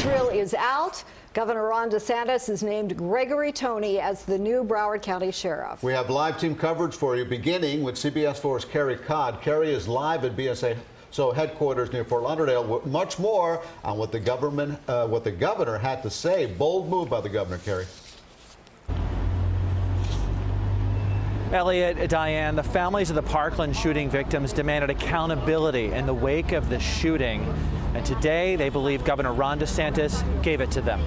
Israel is out. Governor Ron DeSantis has named Gregory Tony as the new Broward County Sheriff. We have live team coverage for you, beginning with CBS 4's Carrie Codd. Carrie is live at BSO headquarters near Fort Lauderdale. Much more on what the governor had to say. Bold move by the governor, Carrie. Elliot, Diane, the families of the Parkland shooting victims demanded accountability in the wake of the shooting. And today they believe Governor Ron DeSantis gave it to them.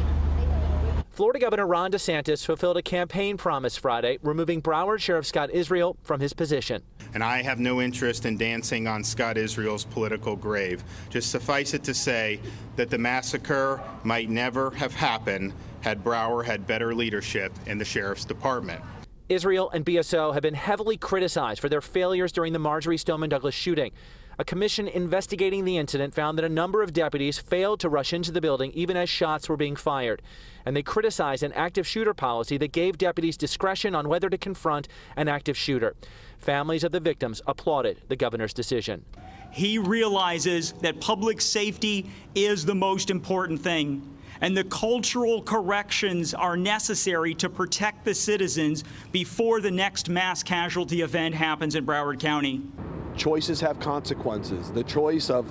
Florida Governor Ron DeSantis fulfilled a campaign promise Friday, removing Broward Sheriff Scott Israel from his position. And I have no interest in dancing on Scott Israel's political grave. Just suffice it to say that the massacre might never have happened had Broward had better leadership in the sheriff's department. Israel and BSO have been heavily criticized for their failures during the Marjory Stoneman Douglas shooting. A commission investigating the incident found that a number of deputies failed to rush into the building even as shots were being fired. And they criticized an active shooter policy that gave deputies discretion on whether to confront an active shooter. Families of the victims applauded the governor's decision. He realizes that public safety is the most important thing, and the cultural corrections are necessary to protect the citizens before the next mass casualty event happens in Broward County. Choices have consequences. The choice of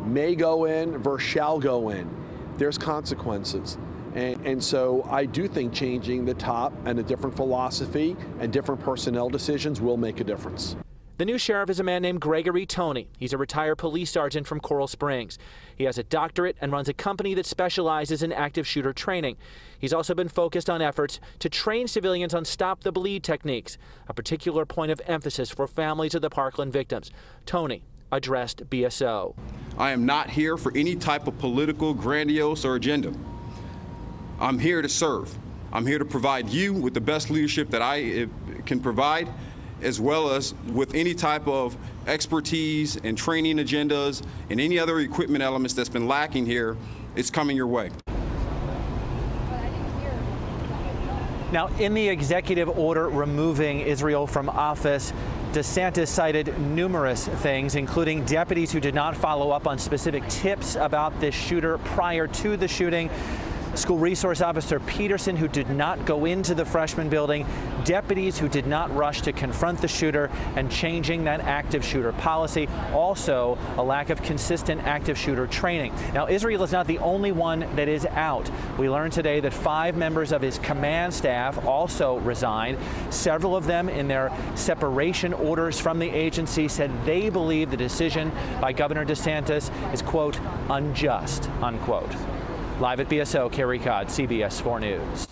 may go in versus shall go in. There's consequences. And so I do think changing the top and a different philosophy and different personnel decisions will make a difference. The new sheriff is a man named Gregory Tony. He's a retired police sergeant from Coral Springs. He has a doctorate and runs a company that specializes in active shooter training. He's also been focused on efforts to train civilians on stop the bleed techniques, a particular point of emphasis for families of the Parkland victims. Tony addressed BSO. I am not here for any type of political, grandiose, or agenda. I'm here to serve. I'm here to provide you with the best leadership that I can provide, as well as with any type of expertise and training agendas and any other equipment elements that's been lacking here. It's coming your way. Now, in the executive order removing Israel from office, DeSantis cited numerous things, including deputies who did not follow up on specific tips about this shooter prior to the shooting, School Resource Officer Peterson, who did not go into the freshman building, deputies who did not rush to confront the shooter, and changing that active shooter policy. Also, a lack of consistent active shooter training. Now, Israel is not the only one that is out. We learned today that 5 members of his command staff also resigned. Several of them, in their separation orders from the agency, said they believe the decision by Governor DeSantis is, quote, unjust, unquote. Live at BSO, Carrie Codd, CBS 4 News.